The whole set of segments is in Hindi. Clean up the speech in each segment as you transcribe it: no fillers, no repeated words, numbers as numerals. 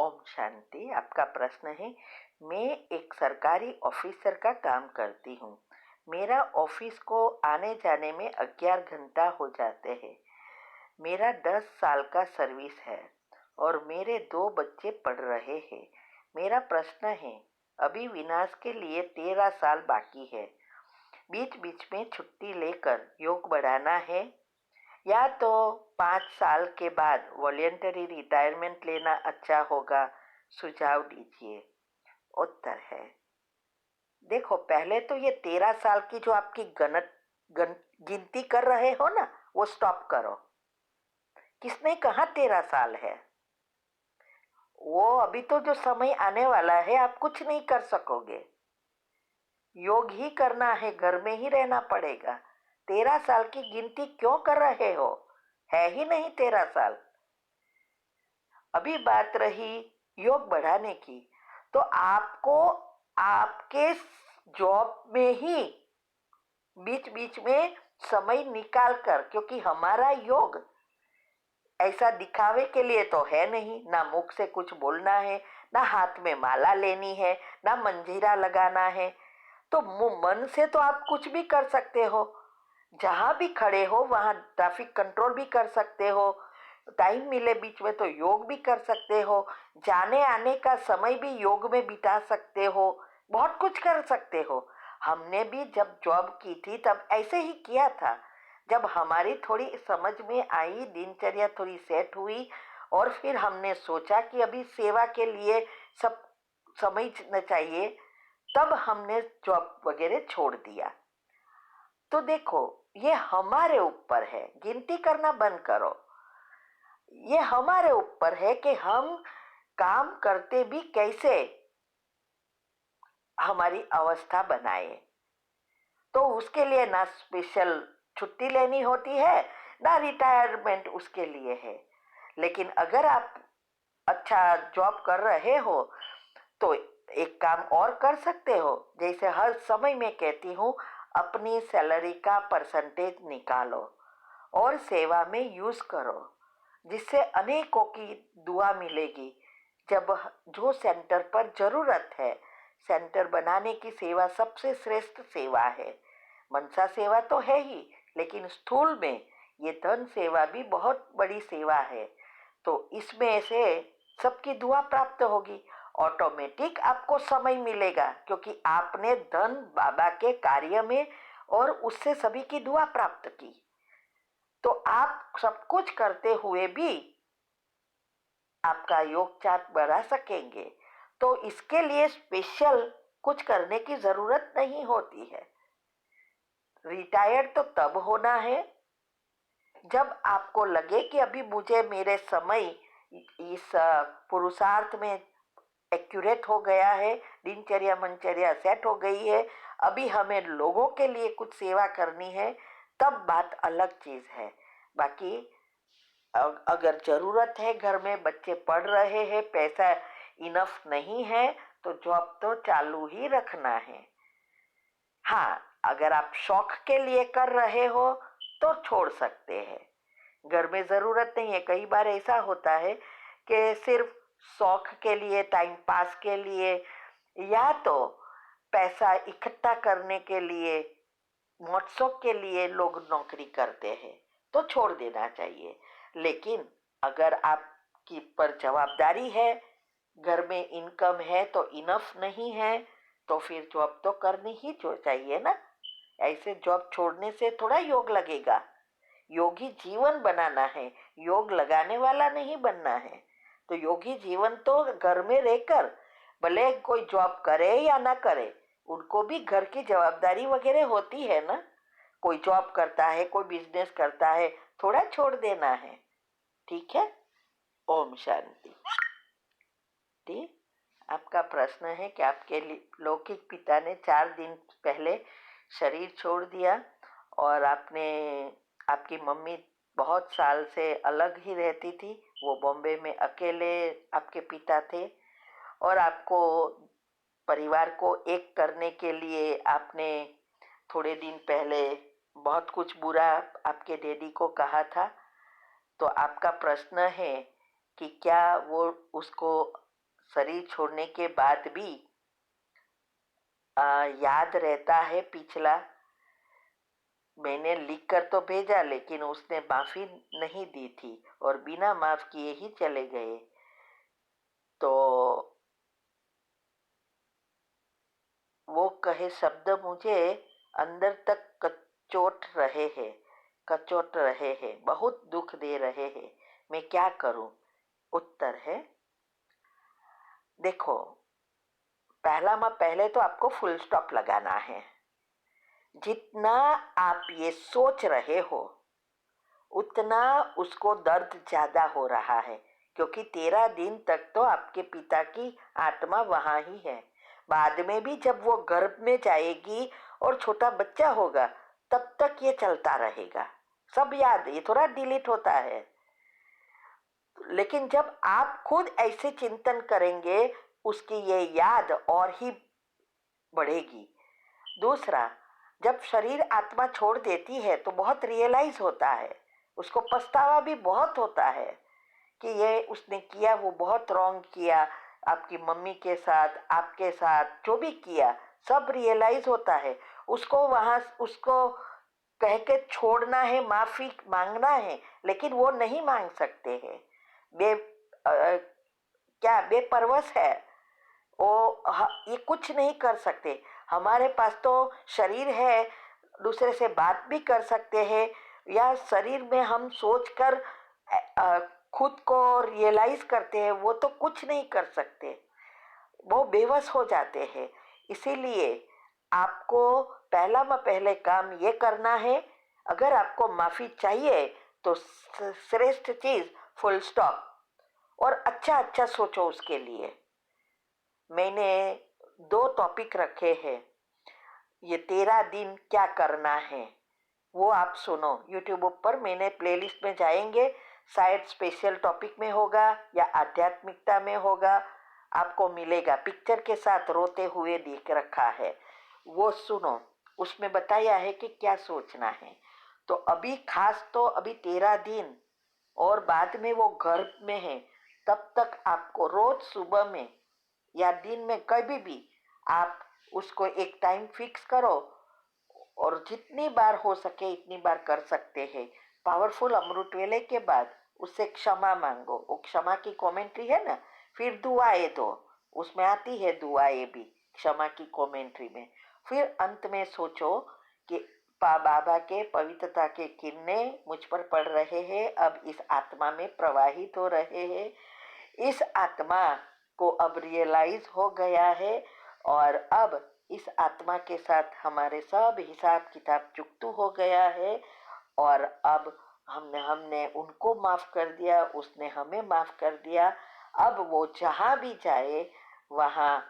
ओम शांति। आपका प्रश्न है, मैं एक सरकारी ऑफिसर का काम करती हूँ। मेरा ऑफिस को आने जाने में 11 घंटा हो जाते हैं। मेरा 10 साल का सर्विस है और मेरे 2 बच्चे पढ़ रहे हैं। मेरा प्रश्न है, अभी विनाश के लिए 13 साल बाकी है। बीच बीच में छुट्टी लेकर योग बढ़ाना है या तो 5 साल के बाद वॉलंटरी रिटायरमेंट लेना अच्छा होगा? सुझाव दीजिए। उत्तर है, देखो, पहले तो ये 13 साल की जो आपकी गिनती कर रहे हो ना, वो स्टॉप करो। किसने कहा 13 साल है? वो अभी तो जो समय आने वाला है, आप कुछ नहीं कर सकोगे। योग ही करना है, घर में ही रहना पड़ेगा। 13 साल की गिनती क्यों कर रहे हो? है ही नहीं 13 साल। अभी बात रही योग बढ़ाने की, तो आपको आपके जॉब में ही बीच बीच में समय निकाल कर, क्योंकि हमारा योग ऐसा दिखावे के लिए तो है नहीं, ना मुख से कुछ बोलना है, ना हाथ में माला लेनी है, ना मंजीरा लगाना है। तो मन से तो आप कुछ भी कर सकते हो। जहां भी खड़े हो वहां ट्रैफिक कंट्रोल भी कर सकते हो। टाइम मिले बीच में तो योग भी कर सकते हो। जाने आने का समय भी योग में बिता सकते हो। बहुत कुछ कर सकते हो। हमने भी जब जॉब की थी तब ऐसे ही किया था। जब हमारी थोड़ी समझ में आई, दिनचर्या थोड़ी सेट हुई और फिर हमने सोचा कि अभी सेवा के लिए सब समझना चाहिए, तब हमने जॉब वगैरह छोड़ दिया। तो देखो, ये हमारे ऊपर है। गिनती करना बंद करो। ये हमारे ऊपर है कि हम काम करते भी कैसे हमारी अवस्था बनाए। तो उसके लिए ना स्पेशल छुट्टी लेनी होती है, ना रिटायरमेंट उसके लिए है। लेकिन अगर आप अच्छा जॉब कर रहे हो तो एक काम और कर सकते हो। जैसे हर समय मैं कहती हूँ, अपनी सैलरी का परसेंटेज निकालो और सेवा में यूज करो, जिससे अनेकों की दुआ मिलेगी। जब जो सेंटर पर जरूरत है, सेंटर बनाने की सेवा सबसे श्रेष्ठ सेवा है। मनसा सेवा तो है ही, लेकिन स्थूल में ये धन सेवा भी बहुत बड़ी सेवा है। तो इसमें से सबकी दुआ प्राप्त होगी। ऑटोमेटिक आपको समय मिलेगा, क्योंकि आपने धन बाबा के कार्य में और उससे सभी की दुआ प्राप्त की। तो आप सब कुछ करते हुए भी आपका योग चार्ट बढ़ा सकेंगे। तो इसके लिए स्पेशल कुछ करने की जरूरत नहीं होती है। रिटायर्ड तो तब होना है जब आपको लगे कि अभी मुझे मेरे समय इस पुरुषार्थ में एक्यूरेट हो गया है, दिनचर्या मनचर्या सेट हो गई है, अभी हमें लोगों के लिए कुछ सेवा करनी है, तब बात अलग चीज है। बाकी अगर जरूरत है, घर में बच्चे पढ़ रहे हैं, पैसा इनफ नहीं है, तो जॉब तो चालू ही रखना है। हाँ, अगर आप शौक के लिए कर रहे हो तो छोड़ सकते हैं। घर में जरूरत नहीं है। कई बार ऐसा होता है कि सिर्फ शौक के लिए, टाइम पास के लिए, या तो पैसा इकट्ठा करने के लिए, महोत्सव के लिए लोग नौकरी करते हैं, तो छोड़ देना चाहिए। लेकिन अगर आपकी पर जवाबदारी है, घर में इनकम है तो इनफ नहीं है, तो फिर जॉब तो करनी ही जो चाहिए ना। ऐसे जॉब छोड़ने से थोड़ा योग लगेगा। योगी जीवन बनाना है, योग लगाने वाला नहीं बनना है। तो योगी जीवन तो घर में रहकर, भले कोई जॉब करे या ना करे, उनको भी घर की जवाबदारी वगैरह होती है ना। कोई जॉब करता है, कोई बिजनेस करता है, थोड़ा छोड़ देना है। ठीक है। ओम शांति। ठीक। आपका प्रश्न है कि आपके लौकिक पिता ने 4 दिन पहले शरीर छोड़ दिया और आपकी मम्मी बहुत साल से अलग ही रहती थी। वो बॉम्बे में अकेले आपके पिता थे और आपको परिवार को एक करने के लिए आपने थोड़े दिन पहले बहुत कुछ बुरा आपके डैडी को कहा था। तो आपका प्रश्न है कि क्या वो उसको शरीर छोड़ने के बाद भी याद रहता है पिछला। मैंने लिख कर तो भेजा, लेकिन उसने माफी नहीं दी थी और बिना माफ किए ही चले गए। तो वो कहे शब्द मुझे अंदर तक कचोट रहे हैं, बहुत दुख दे रहे हैं। मैं क्या करूं? उत्तर है, देखो, पहले तो आपको फुल स्टॉप लगाना है। जितना आप ये सोच रहे हो उतना उसको दर्द ज्यादा हो रहा है, क्योंकि 13 दिन तक तो आपके पिता की आत्मा वहां ही है। बाद में भी जब वो गर्भ में जाएगी और छोटा बच्चा होगा, तब तक ये चलता रहेगा। सब याद, ये थोड़ा डिलीट होता है। लेकिन जब आप खुद ऐसे चिंतन करेंगे, उसकी ये याद और ही बढ़ेगी। दूसरा, जब शरीर आत्मा छोड़ देती है तो बहुत रियलाइज होता है, उसको पछतावा भी बहुत होता है कि ये उसने किया, वो बहुत रॉन्ग किया। आपकी मम्मी के साथ, आपके साथ जो भी किया, सब रियलाइज होता है। उसको कह के छोड़ना है, माफी मांगना है, लेकिन वो नहीं मांग सकते हैं। बे क्या बेपरवश है वो, ये कुछ नहीं कर सकते। हमारे पास तो शरीर है, दूसरे से बात भी कर सकते हैं, या शरीर में हम सोचकर खुद को रियलाइज करते हैं, वो तो कुछ नहीं कर सकते, वो बेबस हो जाते हैं। इसीलिए आपको पहले काम ये करना है। अगर आपको माफी चाहिए तो श्रेष्ठ चीज फुल स्टॉप, और अच्छा अच्छा सोचो उसके लिए। मैंने 2 टॉपिक रखे हैं। ये 13 दिन क्या करना है वो आप सुनो यूट्यूब पर। मैंने प्लेलिस्ट में जाएंगे, शायद स्पेशल टॉपिक में होगा या आध्यात्मिकता में होगा, आपको मिलेगा। पिक्चर के साथ रोते हुए दिख रखा है, वो सुनो। उसमें बताया है कि क्या सोचना है। तो अभी खास तो अभी 13 दिन और बाद में वो गर्भ में है, तब तक आपको रोज सुबह में या दिन में कभी भी आप उसको एक टाइम फिक्स करो, और जितनी बार हो सके इतनी बार कर सकते हैं। पावरफुल अमृत वेले के बाद उससे क्षमा मांगो, वो क्षमा की कमेंट्री है ना, फिर दुआएं दो, उसमें आती है दुआएं भी क्षमा की कमेंट्री में। फिर अंत में सोचो कि बाबा के पवित्रता के किरणें मुझ पर पड़ रहे हैं, अब इस आत्मा में प्रवाहित हो रहे हैं। इस आत्मा को अब रियलाइज हो गया है, और अब इस आत्मा के साथ हमारे सब हिसाब किताब चुकतू हो गया है। और अब हमने उनको माफ कर दिया, उसने हमें माफ कर दिया। अब वो जहाँ भी जाए वहाँ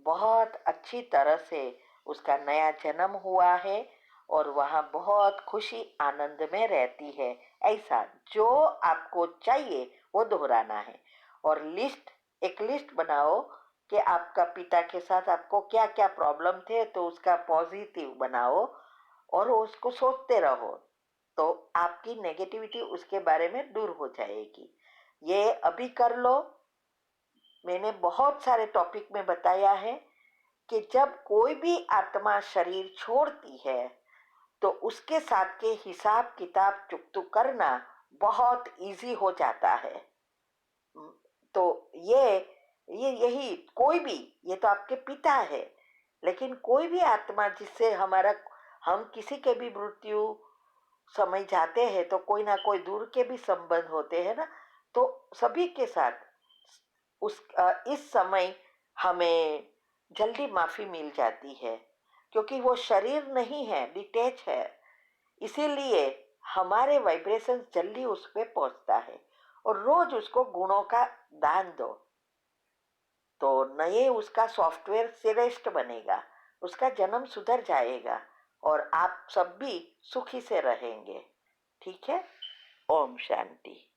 बहुत अच्छी तरह से उसका नया जन्म हुआ है, और वहाँ बहुत खुशी आनंद में रहती है। ऐसा जो आपको चाहिए वो दोहराना है। और एक लिस्ट बनाओ कि आपका पिता के साथ आपको क्या क्या प्रॉब्लम थे, तो उसका पॉजिटिव बनाओ और उसको सोचते रहो, तो आपकी नेगेटिविटी उसके बारे में दूर हो जाएगी। ये अभी कर लो। मैंने बहुत सारे टॉपिक में बताया है कि जब कोई भी आत्मा शरीर छोड़ती है तो उसके साथ के हिसाब किताब चुकतू करना बहुत इजी हो जाता है। तो यही कोई भी, ये तो आपके पिता है, लेकिन कोई भी आत्मा जिससे हम किसी के भी मृत्यु समय जाते हैं तो कोई ना कोई दूर के भी संबंध होते हैं ना, तो सभी के साथ इस समय हमें जल्दी माफी मिल जाती है, क्योंकि वो शरीर नहीं है, डिटैच है। इसीलिए हमारे वाइब्रेशन जल्दी उस पे पहुंचता है। और रोज उसको गुणों का दान दो, तो नए उसका सॉफ्टवेयर श्रेष्ठ बनेगा, उसका जन्म सुधर जाएगा, और आप सब भी सुखी से रहेंगे। ठीक है? ओम शांति।